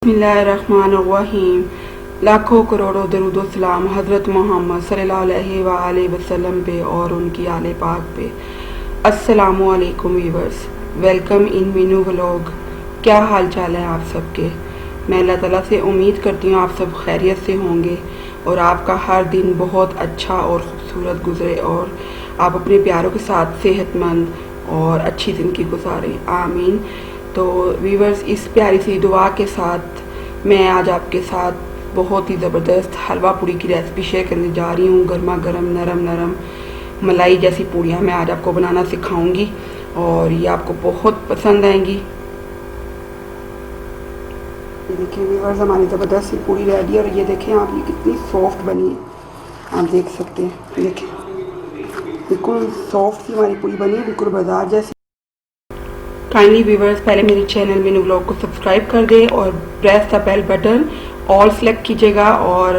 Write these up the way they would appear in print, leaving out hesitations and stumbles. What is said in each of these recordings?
बिस्मिल्लाहिर्रहमानिर्रहीम। लाखों करोड़ों दरूद व सलाम हज़रत मोहम्मद सल्लल्लाहु अलैहि वसल्लम पे और उनकी आले पाक पे। अस्सलामु अलैकुम viewers, welcome in Meenu vlog. क्या हाल चाल है आप सबके? मैं अल्लाह ताला से उम्मीद करती हूँ आप सब खैरियत से होंगे और आपका हर दिन बहुत अच्छा और ख़ूबसूरत गुजरे और आप अपने प्यारों के साथ सेहतमंद और अच्छी ज़िंदगी गुजारें, आमीन। तो व्यूअर्स, इस प्यारी सी दुआ के साथ मैं आज आपके साथ बहुत ही ज़बरदस्त हलवा पूड़ी की रेसिपी शेयर करने जा रही हूँ। गर्मा गर्म नरम नरम मलाई जैसी पूड़ियाँ मैं आज आपको बनाना सिखाऊंगी और ये आपको बहुत पसंद आएंगी। ये देखिए व्यूअर्स, हमारी ज़बरदस्त सी पूड़ी रेडी है और ये देखें आप, ये कितनी सॉफ्ट बनी है, आप देख सकते हैं। देखें बिल्कुल सॉफ्ट सी हमारी पूड़ी बनी है, बिल्कुल बाजार जैसी। काइंडली व्यूअर्स, पहले मेरे चैनल मीनू व्लॉग को सब्सक्राइब कर दें और press the bell button all select कीजिएगा। और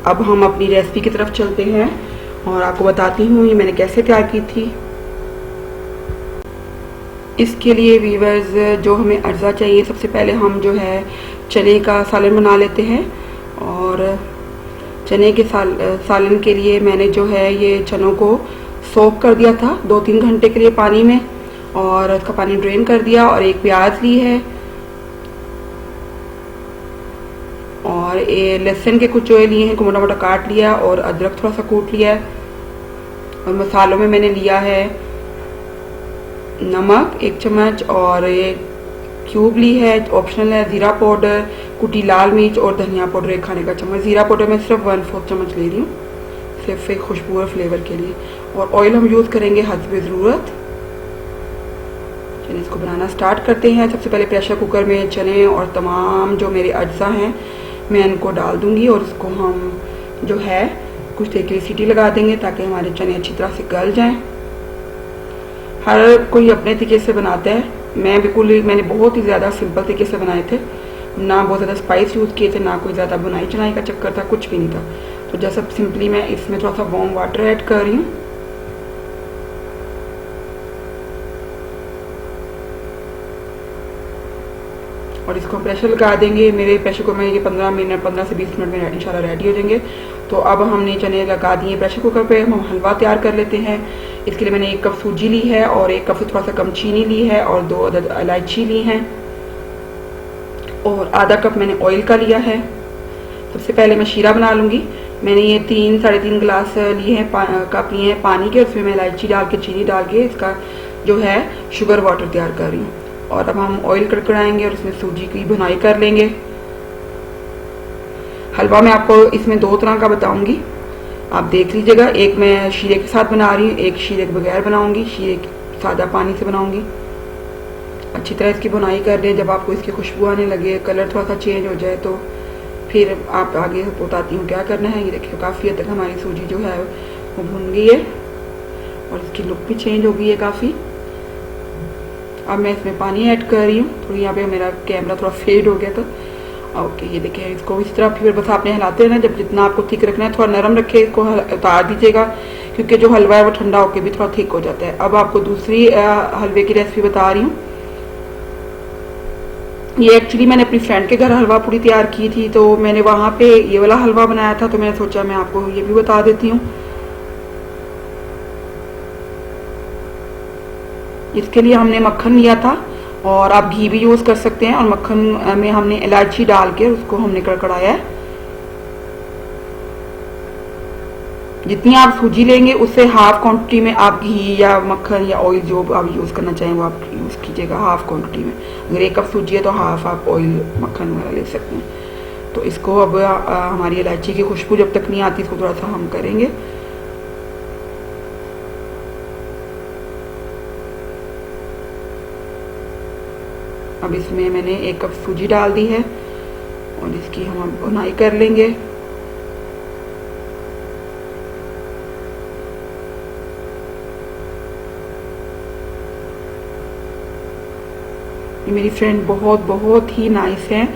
अब हम अपनी रेसिपी की तरफ चलते हैं और आपको बताती हूँ ये मैंने कैसे तैयार की थी। इसके लिए व्यूअर्स जो हमें अज्जा चाहिए, सबसे पहले हम जो है चने का सालन बना लेते हैं। और चने के सालन के लिए मैंने जो है ये चनों को सोक कर दिया था 2-3 घंटे के लिए पानी में और उसका पानी ड्रेन कर दिया। और एक प्याज ली है और ये लहसुन के कुछ जोए लिए हैं, मोटा मोटा काट लिया और अदरक थोड़ा सा कूट लिया है। और मसालों में मैंने लिया है नमक 1 चम्मच और ये क्यूब ली है, ऑप्शनल है, ज़ीरा पाउडर, कुटी लाल मिर्च और धनिया पाउडर 1 खाने का चम्मच। ज़ीरा पाउडर मैं सिर्फ 1/4 चम्मच ले रही हूँ, सिर्फ एक खुशबू और फ्लेवर के लिए। और ऑयल हम यूज़ करेंगे हस्बे ज़रूरत। इसको बनाना स्टार्ट करते हैं। सबसे पहले प्रेशर कुकर में चने और तमाम जो मेरे अज्जा हैं मैं इनको डाल दूंगी और इसको हम जो है कुछ देर के लिए सीटी लगा देंगे ताकि हमारे चने अच्छी तरह से गल जाएं। हर कोई अपने तरीके से बनाता है, मैंने बहुत ही ज़्यादा सिंपल तरीके से बनाए थे, ना बहुत ज़्यादा स्पाइस यूज़ किए थे, ना कोई ज़्यादा बुनाई चुनाई का चक्कर था, कुछ भी नहीं था। तो जैसा सिंपली मैं इसमें थोड़ा सा वार्म वाटर ऐड कर रही हूँ और इसको प्रेशर लगा देंगे। मेरे प्रेशर कुकर में ये 15 से 20 मिनट में इंशाल्लाह रेडी हो जाएंगे। तो अब हमने चने लगा दिए प्रेशर कुकर पे, हम हलवा तैयार कर लेते हैं। इसके लिए मैंने 1 कप सूजी ली है और 1 कप से थोड़ा सा कम चीनी ली है और 2 अदद इलायची ली हैं और आधा कप मैंने ऑयल का लिया है। सबसे पहले मैं शीरा बना लूँगी। मैंने ये 3-3.5 गिलास लिए हैं, कप लिए हैं पानी के, उसमें मैं इलायची डाल के चीनी डाल के इसका जो है शुगर वाटर तैयार कर रही हूँ। और अब हम ऑयल कड़कड़ाएंगे और इसमें सूजी की भुनाई कर लेंगे। हलवा मैं आपको इसमें 2 तरह का बताऊंगी, आप देख लीजिएगा। एक मैं शीरे के साथ बना रही हूँ, एक शीरे के बगैर बनाऊंगी, शीरे सादा पानी से बनाऊंगी। अच्छी तरह इसकी भुनाई कर लें। जब आपको इसकी खुशबू आने लगे, कलर थोड़ा सा चेंज हो जाए तो फिर आप आगे बताती हूँ क्या करना है। ये देखिए काफ़ी हद तक हमारी सूजी जो है वो भुन गई है और इसकी लुक भी चेंज हो गई है काफ़ी। अब मैं इसमें पानी ऐड कर रही हूँ। थोड़ी यहाँ पे मेरा कैमरा थोड़ा फेड हो गया था। ओके, ये देखिए इसको इस तरह फिर बस आपने हिलाते रहना। जब जितना आपको थिक रखना है, थोड़ा नरम रखे, इसको उतार दीजिएगा क्योंकि जो हलवा है वो ठंडा होकर भी थोड़ा थिक हो जाता है। अब आपको दूसरी हलवे की रेसिपी बता रही हूँ। ये एक्चुअली मैंने अपनी फ्रेंड के घर हलवा पूड़ी तैयार की थी, तो मैंने वहाँ पे ये वाला हलवा बनाया था, तो मैंने सोचा मैं आपको ये भी बता देती हूँ। इसके लिए हमने मक्खन लिया था और आप घी भी यूज़ कर सकते हैं और मक्खन में हमने इलायची डाल के उसको हमने कड़कड़ाया है। जितनी आप सूजी लेंगे उससे हाफ क्वांटिटी में आप घी या मक्खन या ऑयल जो आप यूज़ करना चाहें वो आप यूज़ कीजिएगा हाफ क्वांटिटी में। अगर 1 कप सूजी है तो हाफ आप ऑयल मक्खन वगैरह ले सकते हैं। तो इसको अब हमारी इलायची की खुशबू जब तक नहीं आती इसको थोड़ा सा हम करेंगे। अब इसमें मैंने 1 कप सूजी डाल दी है और इसकी हम भुनाई कर लेंगे। ये मेरी फ्रेंड बहुत ही नाइस है।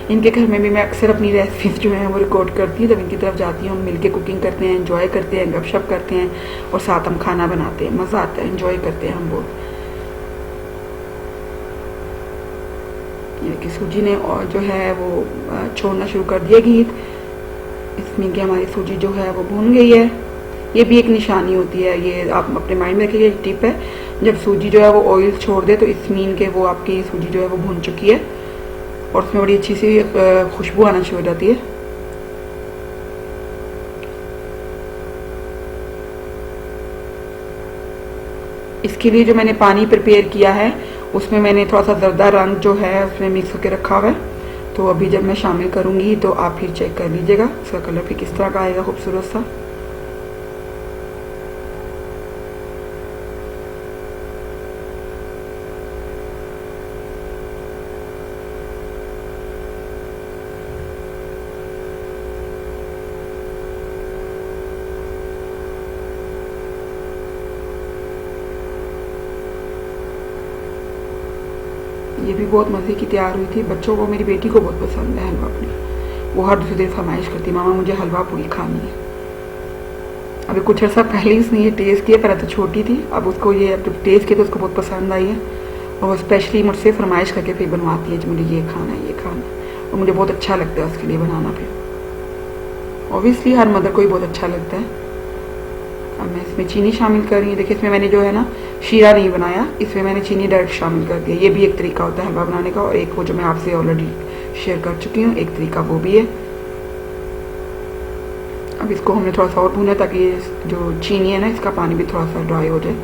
इनके घर में भी मैं अक्सर अपनी रेसिपीज जो हैं वो रिकॉर्ड करती हूँ। जब इनकी तरफ जाती हूँ हम मिलके कुकिंग करते हैं, एंजॉय करते हैं, गपशप करते हैं और साथ हम खाना बनाते हैं। मज़ा आता है, एंजॉय करते हैं हम बहुत। ये कि सूजी ने और जो है वो छोड़ना शुरू कर दिया घी। इसमें कि हमारी सूजी जो है वो भून गई है। ये भी एक निशानी होती है, ये आप अपने माइंड में रखिए, टिप है। जब सूजी जो है वो ऑयल छोड़ दे तो इस मीन के वो आपकी सूजी जो है वो भून चुकी है और उसमें बड़ी अच्छी सी खुशबू आना शुरू हो जाती है। इसके लिए जो मैंने पानी प्रिपेयर किया है उसमें मैंने थोड़ा सा जर्दा रंग जो है उसमें मिक्स करके रखा हुआ है। तो अभी जब मैं शामिल करूंगी तो आप फिर चेक कर लीजिएगा उसका कलर फिर किस तरह का आएगा, खूबसूरत सा। ये भी बहुत मज़े की तैयार हुई थी। बच्चों को, मेरी बेटी को बहुत पसंद है हलवा पूरी। वो हर दूसरी दिन फरमाइश करती है, मामा मुझे हलवा पूरी खानी है। अभी कुछ अर्सा पहले ही उसने ये टेस्ट किया, पहले तो छोटी थी, अब उसको ये टेस्ट किया तो उसको बहुत पसंद आई है और वो स्पेशली मुझसे फरमाइश करके फिर बनवाती है, जो मुझे ये खाना है, ये खाना है। और मुझे बहुत अच्छा लगता है उसके लिए बनाना। फिर ऑब्वियसली हर मदर को ही बहुत अच्छा लगता है। अब मैं इसमें चीनी शामिल कर रही हूँ। देखिए इसमें मैंने जो है ना शीरा नहीं बनाया, इसमें मैंने चीनी डायरेक्ट शामिल कर दिया। ये भी एक तरीका होता है हलवा बनाने का, और एक वो जो मैं आपसे ऑलरेडी शेयर कर चुकी हूँ, एक तरीका वो भी है। अब इसको हमने थोड़ा सा और भूना ताकि जो चीनी है ना इसका पानी भी थोड़ा सा ड्राई हो जाए।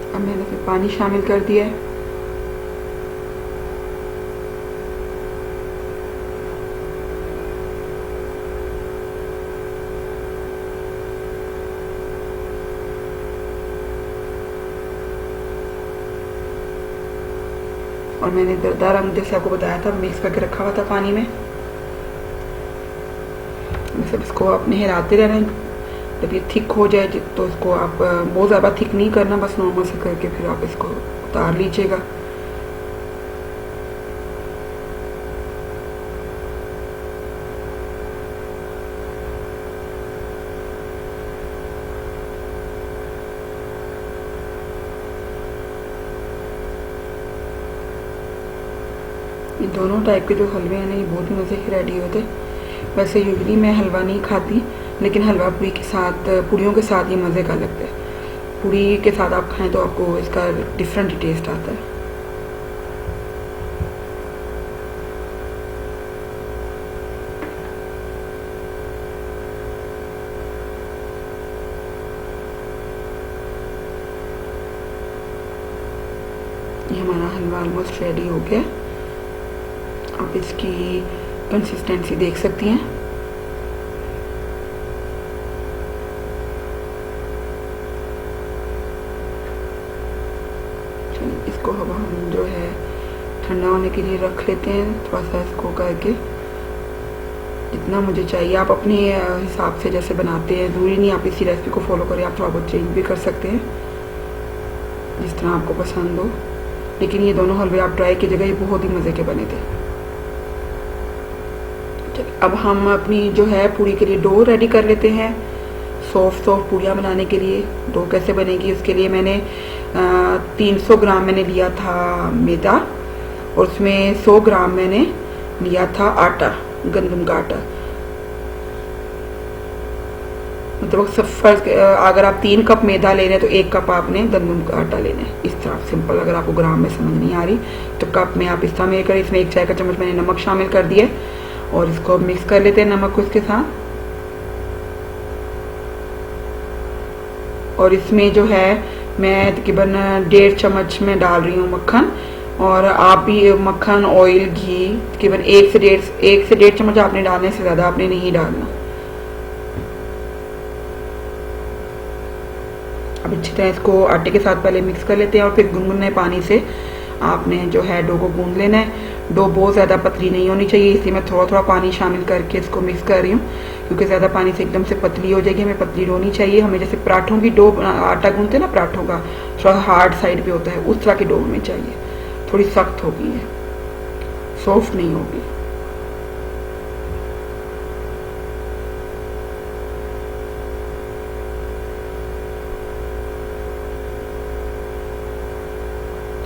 अब मैंने फिर पानी शामिल कर दिया है। और मैंने दरदरा रंग जैसे आपको बताया था मिक्स करके रखा हुआ था पानी में। सब इसको अपने हिलाते रहना है। जब ये थिक हो जाए तो इसको आप बहुत ज़्यादा थिक नहीं करना, बस नॉर्मल से करके फिर आप इसको उतार लीजिएगा। ये दोनों टाइप के जो हलवे हैं ना, ये बहुत ही मज़े के रेडी होते। वैसे यूजली मैं हलवा नहीं खाती, लेकिन हलवा पूरी के साथ, पूड़ियों के साथ ये मज़े का लगता है। पूड़ी के साथ आप खाएं तो आपको इसका डिफरेंट ही टेस्ट आता है। ये हमारा हलवा ऑलमोस्ट रेडी हो गया। आप इसकी कंसिस्टेंसी देख सकती हैं। इसको अब हम जो है ठंडा होने के लिए रख लेते हैं, थोड़ा सा इसको करके जितना मुझे चाहिए। आप अपने हिसाब से जैसे बनाते हैं, ज़रूरी नहीं आप इसी रेसिपी को फॉलो करें, आप थोड़ा बहुत चेंज भी कर सकते हैं जिस तरह आपको पसंद हो। लेकिन ये दोनों हलवे आप ट्राई कीजिएगा, ये बहुत ही मज़े के बने थे। अब हम अपनी जो है पूड़ी के लिए डो रेडी कर लेते हैं। सॉफ्ट पूड़ियाँ बनाने के लिए डो कैसे बनेगी, उसके लिए मैंने 300 ग्राम मैंने लिया था मैदा और उसमें 100 ग्राम मैंने लिया था आटा, गंदम का आटा। मतलब फर्स्ट अगर आप 3 कप मैदा ले रहे हैं तो 1 कप आपने गंदम का आटा लेना है। इस तरह सिंपल, अगर आपको ग्राम में समझ नहीं आ रही तो कप में आप इस तरह में करें। इसमें 1 चाय का चम्मच मैंने नमक शामिल कर दिया और इसको मिक्स कर लेते हैं नमक को इसके साथ। और इसमें जो है मैं तकरीबन 1.5 चम्मच में डाल रही हूँ मक्खन, और आप भी मक्खन, ऑयल, घी तकरीबन 1 से 1.5 चम्मच आपने डालने से ज़्यादा आपने नहीं डालना। अब अच्छी तरह इसको आटे के साथ पहले मिक्स कर लेते हैं और फिर गुनगुने पानी से आपने जो है डो को गूंद लेना है। डो बहुत ज़्यादा पतली नहीं होनी चाहिए, इसलिए मैं थोड़ा थोड़ा पानी शामिल करके इसको मिक्स कर रही हूँ क्योंकि ज़्यादा पानी से एकदम से पतली हो जाएगी। हमें पतली डो नहीं चाहिए, हमें जैसे पराठों की डो आटा गूंथते हैं ना, पराठों का थोड़ा हार्ड साइड पे होता है, उस तरह की डो हमें चाहिए। थोड़ी सख्त होगी है, सॉफ्ट नहीं होगी।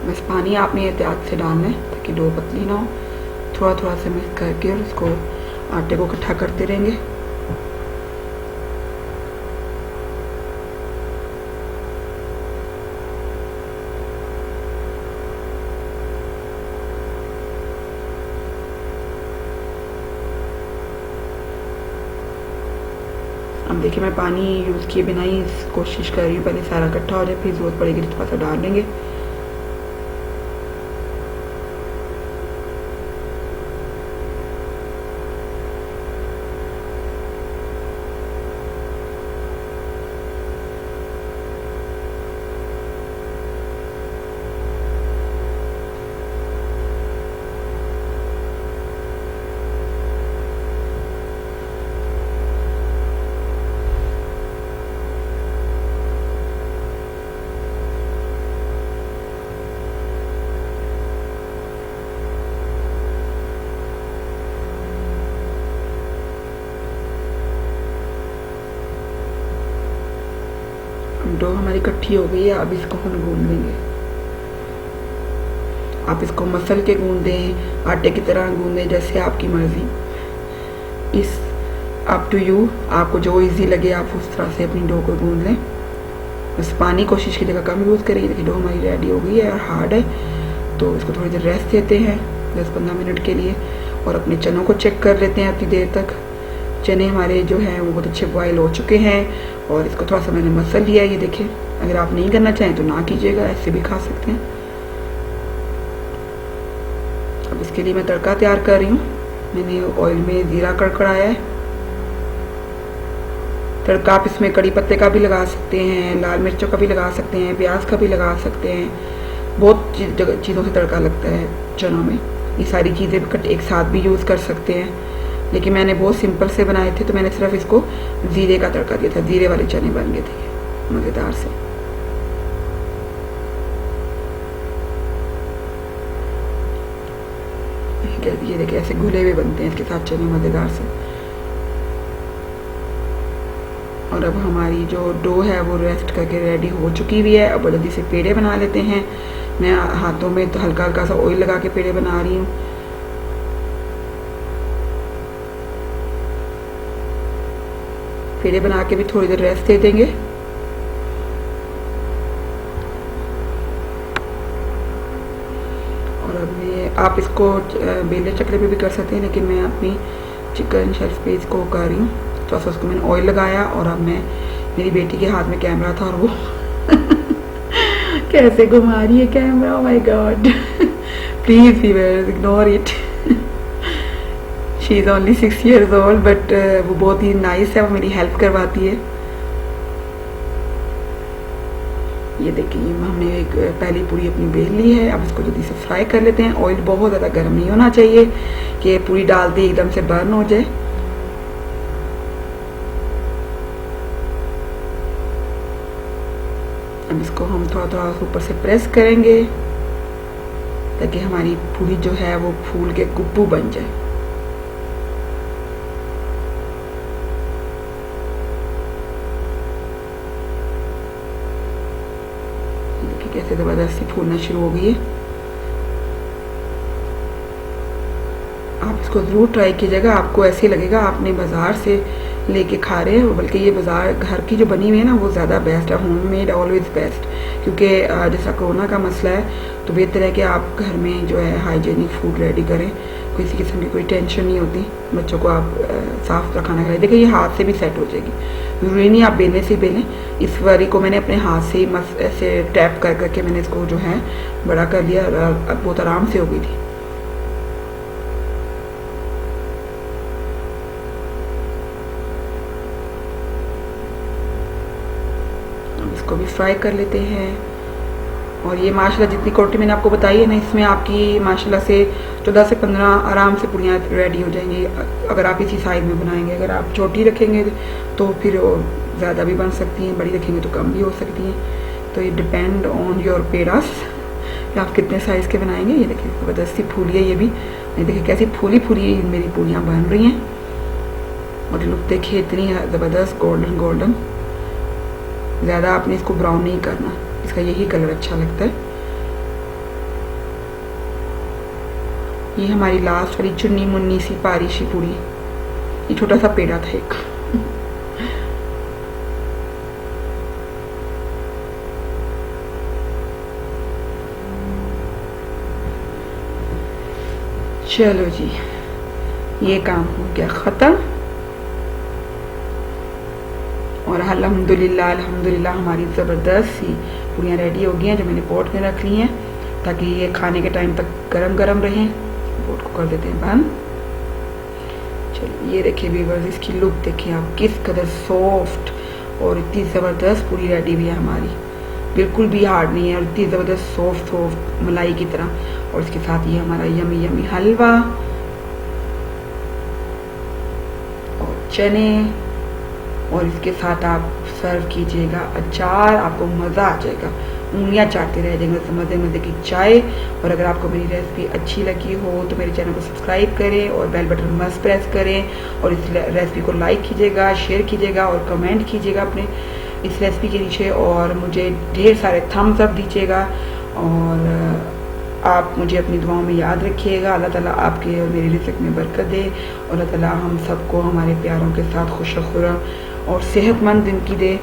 बस पानी आपने एहतियात से डालना है ताकि डो पतली ना हो। थोड़ा थोड़ा से मिक्स करके और उसको आटे को इकट्ठा करते रहेंगे। अब देखिए मैं पानी यूज़ किए बिना ही कोशिश कर रही हूँ, पहले सारा इकट्ठा हो जाए, फिर ज़रूरत पड़ेगी तो थोड़ा सा डाल देंगे। डो हमारी इकट्ठी हो गई है, अब इसको हम गूंद लेंगे। आप इसको मसल के गूंदें, आटे की तरह गूंदें, जैसे आपकी मर्जी। इस अप टू यू, आपको जो इजी लगे आप उस तरह से अपनी डो को गूंद लें। बस पानी कोशिश की जगह कम यूज़ करेंगे। देखिए डो हमारी रेडी हो गई है और हार्ड है, तो इसको थोड़ी देर रेस्ट देते हैं 10-15 मिनट के लिए, और अपने चनों को चेक कर लेते हैं उतनी देर तक। चने हमारे जो हैं वो बहुत अच्छे बॉयल हो चुके हैं, और इसको थोड़ा सा मैंने मसल लिया है। ये देखिए, अगर आप नहीं करना चाहें तो ना कीजिएगा, ऐसे भी खा सकते हैं। अब इसके लिए मैं तड़का तैयार कर रही हूँ। मैंने ऑयल में जीरा कड़कड़ाया है। तड़का आप इसमें कड़ी पत्ते का भी लगा सकते हैं, लाल मिर्चों का भी लगा सकते हैं, प्याज का भी लगा सकते हैं। बहुत चीज़ों से तड़का लगता है चनों में। ये सारी चीज़ें एक साथ भी यूज़ कर सकते हैं, लेकिन मैंने बहुत सिंपल से बनाए थे, तो मैंने सिर्फ इसको जीरे का तड़का दिया था। जीरे वाले चने बन गए थे मज़ेदार से। ये देखिए ऐसे घुले हुए बनते हैं इसके साथ चने, मज़ेदार से। और अब हमारी जो डो है वो रेस्ट करके रेडी हो चुकी हुई है। अब जल्दी से पेड़े बना लेते हैं। मैं हाथों में तो हल्का हल्का सा ऑयल लगा के पेड़े बना रही हूँ। पेड़े बना के भी थोड़ी देर रेस्ट दे देंगे। और अब आप इसको बेले चक्रे पे भी कर सकते हैं, लेकिन मैं अपनी चिकन शेल्फ पे इसको कर रही हूँ। तो उसको मैंने ऑयल लगाया, और अब मैं, मेरी बेटी के हाथ में कैमरा था और वो कैसे घुमा रही है camera, oh my God. Please viewers ignore it. She is only 6 years old, but वो बहुत ही नाइस है, वो मेरी हेल्प करवाती है। ये देखिए हमने एक पहली पूरी अपनी बेल ली है। अब इसको जल्दी से फ्राई कर लेते हैं। ऑयल बहुत ज़्यादा गर्म नहीं होना चाहिए कि पूरी डालते एकदम से बर्न हो जाए। अब इसको हम थोड़ा थोड़ा ऊपर से प्रेस करेंगे ताकि हमारी पूरी जो है वो फूल के गुप्पू बन जाए। देखिए कैसे ज़बरदस्ती फूलना शुरू हो गई है। आप इसको ज़रूर ट्राई कीजिएगा, आपको ऐसे लगेगा आपने बाज़ार से लेके खा रहे हैं, बल्कि ये बाज़ार घर की जो बनी हुई है ना वो ज़्यादा बेस्ट है। होममेड ऑलवेज बेस्ट, क्योंकि जैसा कोरोना का मसला है तो बेहतर है कि आप घर में जो है हाइजीनिक फूड रेडी करें। किसी किस्म की कोई टेंशन नहीं होती। बच्चों को आप साफ़ सुथरा खाना खिलाएं। देखिए ये हाथ से भी सेट हो जाएगी, ज़रूरी नहीं आप बेलने से बेलें। इस वारी को मैंने अपने हाथ से ही ऐसे टैप कर करके मैंने इसको जो है बड़ा कर लिया, बहुत आराम से हो गई थी। इसको भी फ्राई कर लेते हैं। और ये माशाल्लाह जितनी क्वांटिटी मैंने आपको बताई है ना, इसमें आपकी माशाल्लाह से 14 से 15 आराम से पूड़ियाँ रेडी हो जाएंगी अगर आप इसी साइज में बनाएंगे। अगर आप छोटी रखेंगे तो फिर ज़्यादा भी बन सकती हैं, बड़ी रखेंगे तो कम भी हो सकती हैं। तो ये डिपेंड ऑन योर पेड़ास आप कितने साइज़ के बनाएंगे। ये देखिए ज़बरदस्ती फूली है ये भी, ये देखिए कैसी फूली फूली मेरी पूड़ियाँ बन रही हैं। और लुक देखिए इतनी ज़बरदस्त गोल्डन गोल्डन। ज़्यादा आपने इसको ब्राउन नहीं करना, इसका यही कलर अच्छा लगता है। ये हमारी लास्ट वाली चुन्नी मुन्नी सी पारिशी पूड़ी, ये छोटा सा पेड़ा था एक। चलो जी, ये काम हो गया ख़त्म। और अल्हम्दुलिल्लाह अल्हम्दुलिल्लाह हमारी ज़बरदस्त सी पूड़ियाँ रेडी हो गई हैं, जो मैंने पॉट में रख ली हैं ताकि ये खाने के टाइम तक गरम गरम रहें। पॉट को कर देते हैं बंद। चलिए ये देखिए व्यूअर्स, इसकी लुक देखिए आप, किस कदर सॉफ्ट और इतनी ज़बरदस्त पूड़ी रेडी भी है हमारी, बिल्कुल भी हार्ड नहीं है और इतनी ज़बरदस्त सॉफ्ट सॉफ्ट मलाई की तरह। और इसके साथ ये हमारा यमी यमी हलवा और चने, और इसके साथ आप सर्व कीजिएगा अचार, आपको मज़ा आ जाएगा, उंगलियां चाटते रह जाएंगे। तो मज़े मज़े की चाय। और अगर आपको मेरी रेसिपी अच्छी लगी हो तो मेरे चैनल को सब्सक्राइब करें और बेल बटन मस्ट प्रेस करें। और इस रेसिपी को लाइक कीजिएगा, शेयर कीजिएगा और कमेंट कीजिएगा अपने इस रेसिपी के नीचे, और मुझे ढेर सारे थम्स अप दीजिएगा। और आप मुझे अपनी दुआओं में याद रखिएगा। अल्लाह ताला आपके और मेरी रिज़्क़ में बरकत दे, और अल्लाह ताला हम सबको हमारे प्यारों के साथ खुश खुर्रम और सेहतमंद ज़िंदगी दे,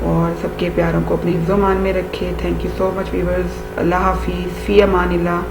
और सबके प्यारों को अपने हिफ्ज़-ओ-मान में रखे। Thank you so much viewers. अल्लाह हाफिज़, फ़ी अमानिल्लाह।